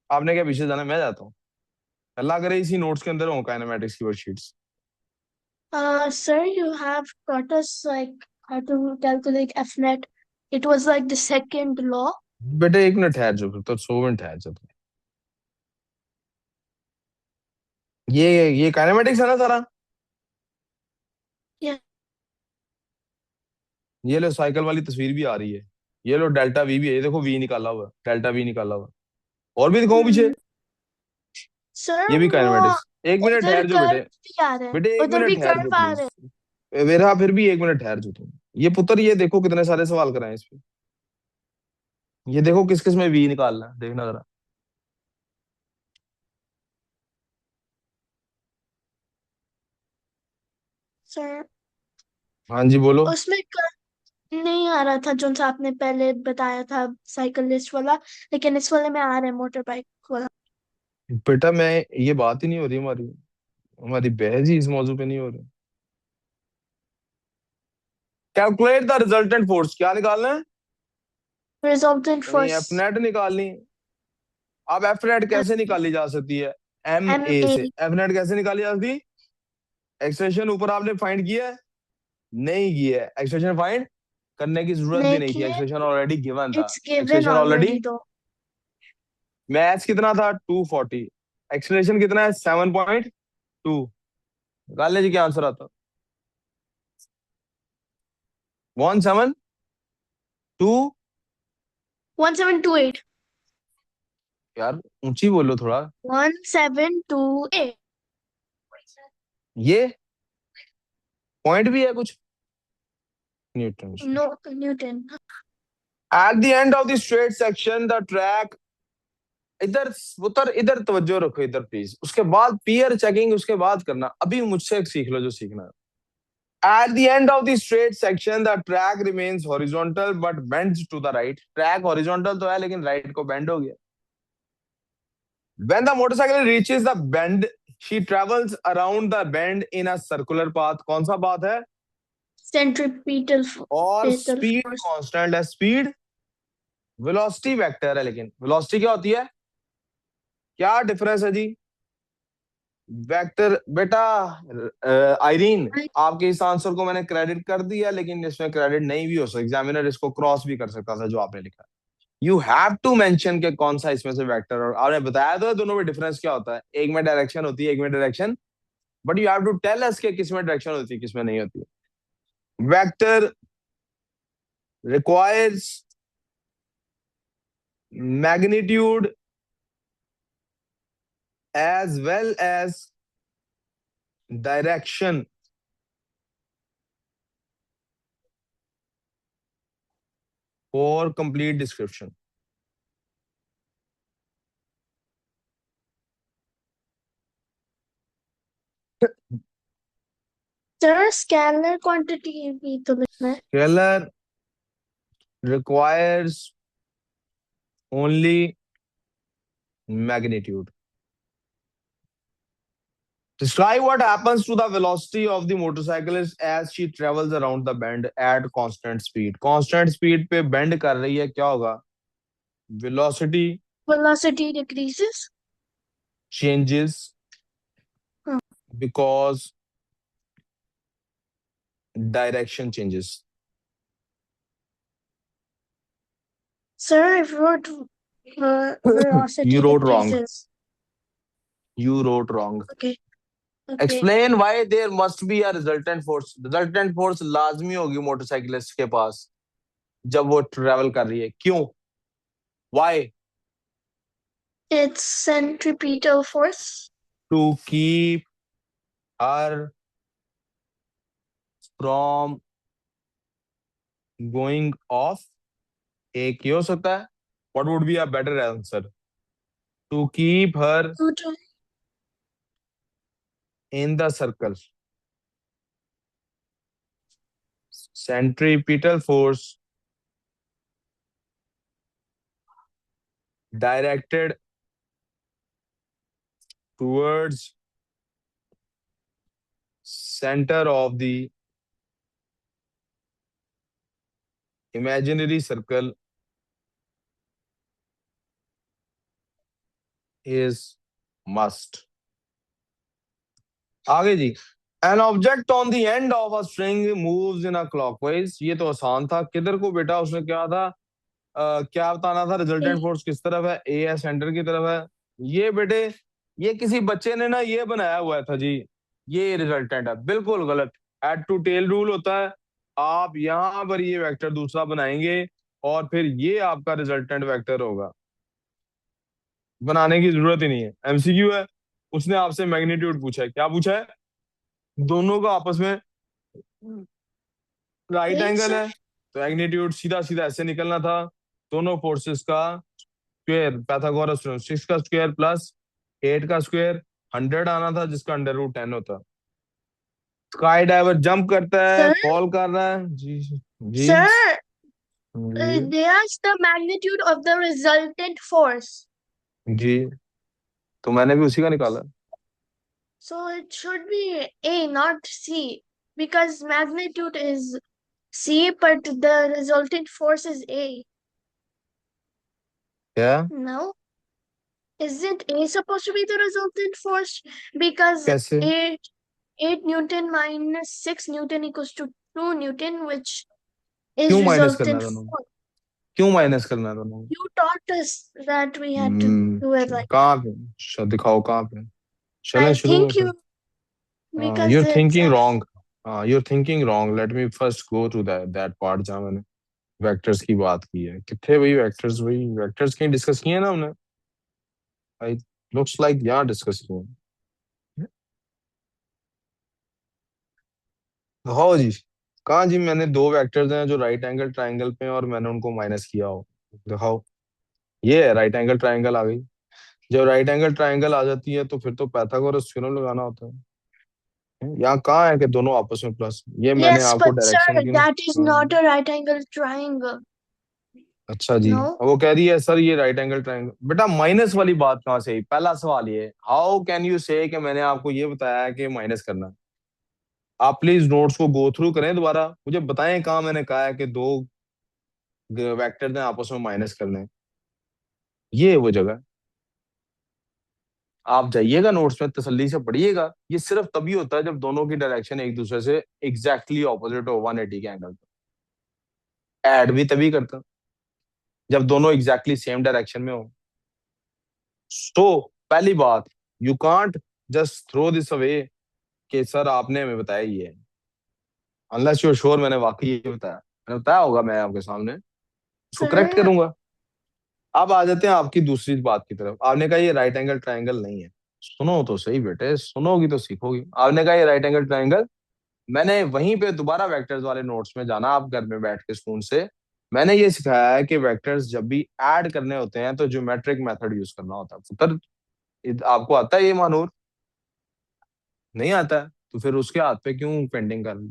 आपने क्या पीछे जाना, मैं जाता हूँ। अल्लाह करे इसी नोट्स के अंदर हो काइनेमैटिक्स की worksheets. Sir, you have taught us like how to calculate F net. It was like the second law. बेटे एक मिनट ठहर जाओ, फिर तो 100 मिनट ठहर जाओ। ये काइनेमैटिक्स है ना सारा। Yeah. ये लो साइकिल वाली तस्वीर भी आ रही है। ये लो डेल्टा वी भी है, ये देखो वी निकाला हुआ है, डेल्टा वी निकाला हुआ है। और भी दिखाऊं पीछे। Hmm. Sir, ये भी वो काइनेमैटिक्स। एक मिनट उधर ठहर जाओ कर्व बेटे। भी आ रहे हैं, बेटे एक उधर मिनट भी ठहर जाओ कर्व आ रहे प्लीज। हैं. मेरा फिर भी एक मिनट ठहर जाओ तुम। ये पुत्र, ये देखो कितने सारे सवाल कराए इस पे। ये देखो किस किस में वी निकालना है, देखना जरा। Sir, हाँ जी बोलो। उसमें कर्व नहीं आ रहा था जो सा आपने पहले बताया था साइकिलिस्ट वाला, लेकिन इस वाले में आ रहा है मोटर बाइक वाला. बेटा मैं, ये बात ही नहीं हो रही हमारी। हमारी बहस ही इस मौजू पे नहीं हो रही। कैलकुलेट द रिजल्टेंट फोर्स, क्या निकालना है? Resultant नहीं, एफ force नेट निकालनी। अब एफ नेट कैसे निकाली जा सकती है? M M A A. से एफ नेट कैसे निकाली जा सकती? एक्सप्रेशन ऊपर आपने फाइंड किया है? नहीं किया है। एक्सप्रेशन फाइंड करने की जरूरत भी नहीं नहीं थी, किए. एक्सप्रेशन ऑलरेडी गिवन था। It's given expression already. already though. Maths कितना था? 240। एक्सप्लेनेशन कितना है? 7.2। निकाल लीजिए क्या आंसर आता। 172। 1728. यार ऊंची बोलो थोड़ा। 1728. ये पॉइंट भी है कुछ? Newton. No, Newton. Eight the end of the straight section the track. इधर उतर, इधर तवज्जो रखो इधर प्लीज। उसके बाद पीयर चेकिंग उसके बाद करना, अभी मुझसे सीख लो जो सीखना है। At the end of the straight section, the track remains horizontal but bends to the right. Track horizontal तो है लेकिन right को bend हो गया। When the motorcycle reaches the bend, she travels around the bend in a circular path. कौन सा path है? Centripetal और fatal speed force. constant है। speed velocity vector है, लेकिन velocity क्या होती है? क्या डिफरेंस है जी? वेक्टर बेटा। आइरीन, I- आपके इस आंसर को मैंने क्रेडिट कर दिया, लेकिन इसमें क्रेडिट नहीं भी हो सकता। एग्जामिनर इसको क्रॉस भी कर सकता था जो आपने लिखा। यू हैव टू मेंशन के कौन सा इसमें से वेक्टर, और आपने बताया तो है दोनों में डिफरेंस क्या होता है। एक में डायरेक्शन होती है, एक में direction. But you have to tell us के किस में डायरेक्शन होती है, किस में नहीं होती। Vector requires magnitude as well as direction for complete description. Sir, scalar quantity भी तो लिखना है. Scalar requires only magnitude. Describe what happens to the velocity of the motorcyclist as she travels around the bend at constant speed. Constant speed पे bend कर रही है, क्या होगा? Velocity Velocity decreases. changes Hmm. because direction changes. Sir, if wrote You velocity wrote wrong. decreases. You wrote wrong. Okay. Okay. Explain why there must be a resultant force. Resultant force लाजमी होगी मोटरसाइकिलिस्ट के पास जब वो ट्रेवल कर रही है, क्यों? Why? It's centripetal force. To keep her from going off। एक ये हो सकता है। What would be a better answer? To keep her Newton. in the circle। Centripetal force directed towards centre of the imaginary circle is must. आगे जी, an object on the end of a string moves in a clockwise. ये तो आसान था, किधर को बेटा उसने क्या था, क्या बताना था, रिजल्टेंट फोर्स किस तरफ है, ए है, सेंटर की तरफ है। ये बेटे, ये किसी बच्चे ने ना ये बनाया हुआ था जी, ये रिजल्टेंट है, बिल्कुल गलत। एड टू टेल रूल होता है, आप यहां पर ये वेक्टर दूसरा बनाएंगे और फिर ये आपका रिजल्टेंट वेक्टर होगा, बनाने की जरूरत ही नहीं है, एमसीक्यू है। उसने आपसे मैग्नीट्यूड पूछा है, क्या पूछा है, दोनों का आपस में राइट Wait, एंगल sir. है, तो मैग्नीट्यूड सीधा सीधा ऐसे निकलना था, दोनों फोर्सेस का स्क्वायर, पाइथागोरस थ्योरम, 6 का स्क्वायर प्लस 8 का स्क्वायर, 100 आना था जिसका अंडर रूट 10 होता। स्काई डाइवर जंप करता है, Sir, फॉल कर रहा है जी। जी sir, ji there's the magnitude of the resultant force. जी, तो मैंने भी उसी का निकाला। So it should be A, not C, because magnitude is C, but the resultant force is A. क्या, No? Isn't A supposed to be the resultant force? Because कैसे, 8 Newton minus 6 Newton equals to 2 Newton, which is क्यों माइनस करना है resultant दोनों, force. क्यों माइनस करना है दोनों। You taught us that we had to do it like that. कहाँ पे, दिखाओ कहाँ पे, चलें I शुरू में think फिर। you, because you're it's thinking wrong. you're thinking wrong, let me first go to that part जहाँ मैंने वेक्टर्स की बात की है। कितने वही वेक्टर्स, वही वेक्टर्स कहीं डिस्कस किए ना हमने, आई लुक्स लाइक यहाँ डिस्कस किए हैं। हाँ जी, कहाँ जी, मैंने दो वेक्टर्स हैं जो राइट एंगल ट्राइंगल पे हैं और मैंने उनको माइनस किया हो, दिखाओ। ये है राइट एंगल ट्राइंगल आ गई। जब राइट एंगल ट्राइंगल आ जाती है तो फिर तो पाइथागोरस थ्योरम लगाना होता है। यहाँ कहाँ है कि दोनों आपस में प्लस, ये मैंने yes, आपको but sir, डायरेक्शन की ना। that is not हाँ, a right angle triangle. अच्छा जी, No? अब वो कह रही है सर ये राइट एंगल ट्रायंगल, बेटा माइनस वाली बात कहाँ से आई, पहला सवाल ये, हाउ कैन यू से कि मैंने आपको ये बताया है कि माइनस करना है। आप प्लीज नोट्स को गो थ्रू करें दोबारा, मुझे बताएं कहाँ मैंने कहा है कि दो वेक्टर ने आपस में माइनस करने हैं। ये वो जगह है। आप जाइएगा नोट्स में तसल्ली से पढ़िएगा, ये सिर्फ तभी होता है जब दोनों की डायरेक्शन एक दूसरे से एग्जैक्टली ऑपोजिट हो 180 के एंगल पर। ऐड भी तभी करता जब दोनों एग्जैक्टली सेम डायरेक्शन में हो। तो पहली बात, you can't just throw this away कि सर आपने हमें बताया ये है, अनलेस यू श्योर मैंने वाकई ये बताया, मैंने बताया होगा मैं आपके सामने, उसको करेक्ट Sir, करूंगा। अब आ जाते हैं आपकी दूसरी बात की तरफ, आपने कहा ये राइट एंगल ट्राइंगल नहीं है। सुनो तो सही बेटे, सुनोगी तो सीखोगी। आपने कहा ये राइट एंगल ट्राइंगल, मैंने वहीं पे दोबारा वेक्टर्स वाले नोट्स में जाना, आप घर में बैठ के स्पून से, मैंने ये सिखाया है कि वेक्टर्स जब भी ऐड करने होते हैं तो ज्योमेट्रिक मेथड यूज करना होता है पुत्र। आपको आता है ये मानूर, नहीं आता है तो फिर उसके हाथ पे क्यों पेंटिंग कर।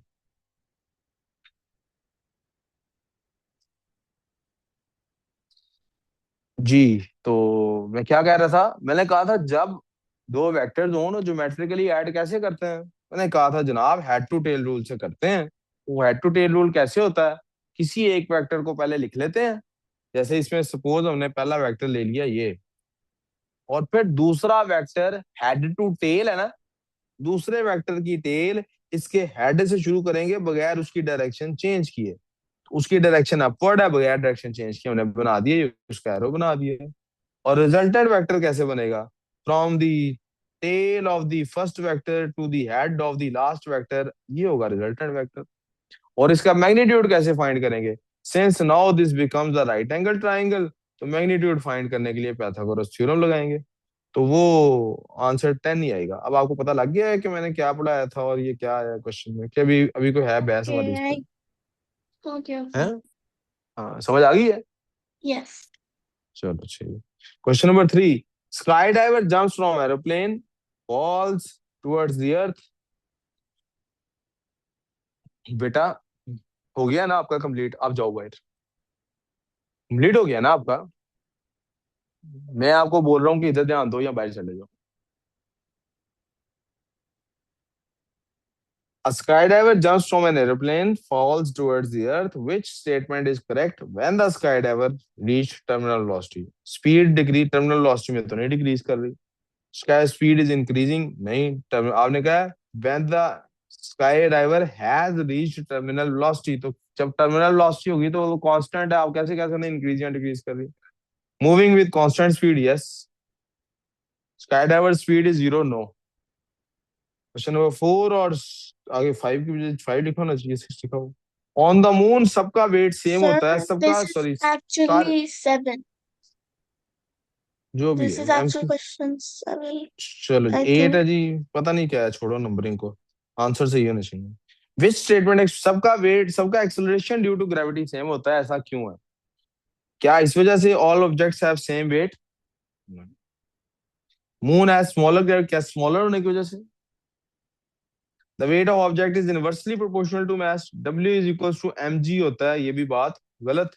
जी, तो मैं क्या कह रहा था, मैंने कहा था जब दो वेक्टर्स हो ना ज्योमेट्रिकली ऐड कैसे करते हैं, मैंने कहा था जनाब हेड टू टेल रूल से करते हैं। वो हेड टू टेल रूल कैसे होता है, किसी एक वेक्टर को पहले लिख लेते हैं, जैसे इसमें सपोज हमने पहला वेक्टर ले लिया ये, और फिर दूसरा वेक्टर हेड टू टेल है ना, दूसरे वेक्टर की टेल इसके हेड से शुरू करेंगे बगैर उसकी डायरेक्शन चेंज किए, उसकी डायरेक्शन अपवर्ड है, बगैर डायरेक्शन चेंज किए हमने बना दिए, उसका एरो बना दिए। और रिजल्टेंट वेक्टर कैसे बनेगा, from the tail of the first vector to the head of the last vector, ये होगा रिजल्टेंट वेक्टर। और इसका मैग्नीट्यूड कैसे फाइंड करेंगे, since now this becomes the right angle triangle, तो मैग्नीट्यूड फाइंड करने के लिए पाइथागोरस थ्योरम लगाएंगे, तो वो आंसर 10 ही आएगा। अब आपको पता लग गया है कि मैंने क्या पढ़ाया था और ये क्या आया क्वेश्चन में, कि अभी अभी कोई है बहस हमारी okay, इस पे, okay, है। okay. हाँ समझ आ गई है, Yes. चलो चाहिए। Question number 3, sky diver jumps from aeroplane, falls towards the earth. बेटा हो गया ना आपका कंप्लीट, आप जाओ बाहर, कंप्लीट हो गया ना आपका। मैं आपको बोल रहा हूँ कि इधर ध्यान दो या बाहर चले जाओ। A skydiver jumps from an airplane, falls towards the earth. Which statement is correct when the skydiver reached terminal velocity? Speed decrease, terminal velocity में तो नहीं decrease कर रही। Sky speed is increasing, नहीं। आपने कहा when the skydiver has reached terminal velocity, तो जब terminal velocity होगी तो वो constant है, आप कैसे कह सकते हैं increase या decrease कर रही। Moving with constant speed, yes. Skydiver speed is zero, no. Question number 4 और आगे 5 की वजह 5 लिखा होना चाहिए, 6 लिखा हो। ऑन द मून सबका वेट सेम Sir, होता है, सबका this is sorry car actually 7. जो भी This is है actually एमक्यू। question 7, चलो जी I 8 think. है जी, पता नहीं क्या है, छोड़ो नंबरिंग को। आंसर सही होना चाहिए। विच स्टेटमेंट सबका वेट सबका acceleration due to gravity same होता है, ऐसा क्यों है? क्या इस वजह से all objects have same weight? Moon has smaller, क्या स्मॉलर होने की वजह से? The weight of object is inversely proportional to mass, W is equal to M G होता है, ये भी बात गलत।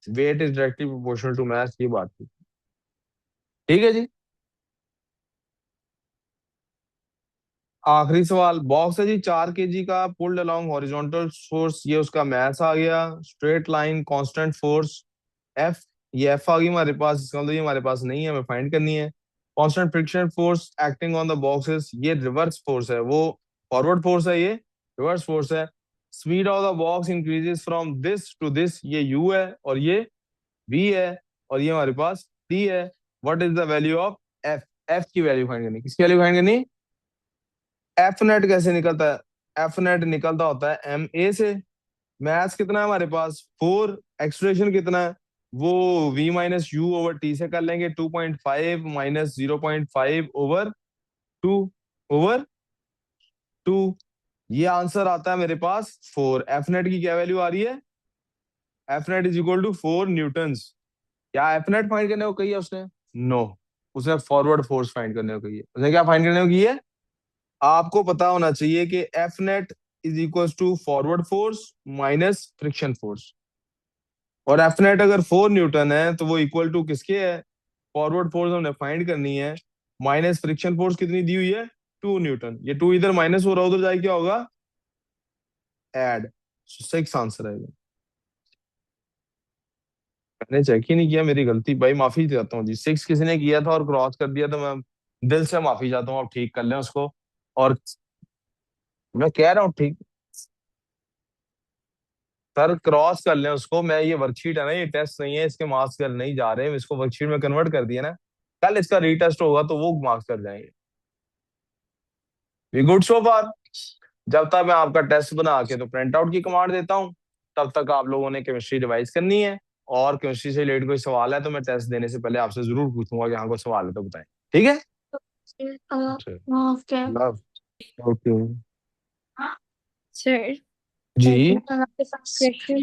Weight is directly proportional to mass, ये बात थी। ठीक है जी। आखिरी सवाल बॉक्स है जी, 4 kg का, पुल्ड अलोंग हॉरिजॉन्टल फोर्स, ये उसका मास आ गया। Straight line constant force F, ये एफ आ गई हमारे पास, इसका मतलब ये हमारे पास नहीं है, हमें फाइंड करनी है। Constant friction force acting on the boxes, ये रिवर्स फोर्स है, वो फॉरवर्ड फोर्स है, ये रिवर्स फोर्स है। Speed of the box increases from this to this, ये यू है और ये वी है, और ये हमारे पास टी है। What is the value of F? F की वैल्यू फाइंड करनी, किसकी वैल्यू फाइंड करनी? एफ नेट कैसे निकलता है? एफ नेट निकलता होता है एम ए से। मैथ्स कितना है हमारे पास? 4। एक्सप्रेशन कितना है? वो v minus you over T से कर लेंगे, 2.5 माइनस 0.5 ओवर 2 ओवर 2। ये आंसर आता है मेरे पास 4। एफ नेट की क्या वैल्यू आ रही है? F net is equal to 4 newton. क्या एफ नेट फाइंड करने को कही है उसने? नो, उसने फॉरवर्ड फोर्स फाइंड करने को कही है। उसने क्या फाइंड करने को की है? आपको पता होना चाहिए कि F net is equal to forward force minus friction force, और एफ नेट अगर 4 न्यूटन है तो वो इक्वल टू किसके है? फॉरवर्ड फोर्स हमने फाइंड करनी है, माइनस फ्रिक्शन फोर्स कितनी दी हुई है? 2 न्यूटन। ये 2 इधर माइनस हो रहा है, उधर जाए क्या होगा? एड। 6 आंसर है। मैंने चेक ही नहीं किया, मेरी गलती भाई, माफी चाहता हूँ जी। 6 किसी ने किया था और क्रॉस कर दिया, तो मैं दिल से माफी चाहता हूँ, आप ठीक कर लें उसको। और मैं कह रहा हूँ ठीक, सर क्रॉस कर लें उसको। मैं ये वर्कशीट है ना, ये टेस्ट नहीं है, इसके मार्क्स कर नहीं जा रहे हैं, इसको वर्कशीट में कन्वर्ट कर दिया ना, कल इसका रीटेस्ट होगा तो वो मार्क्स कर जाएंगे। वी गुड सो फार। जब तक मैं आपका टेस्ट बना के तो प्रिंट आउट की कमांड देता हूँ, तब तक आप लोगों ने केमिस्ट्री रिवाइज करनी है। और केमिस्ट्री से रिलेटेड कोई सवाल है तो मैं टेस्ट देने से पहले आपसे जरूर पूछूंगा कि हाँ कोई सवाल है तो बताएं। ठीक है? अच्छा, Okay. Love. Okay Sir, I जी। think आपके पास question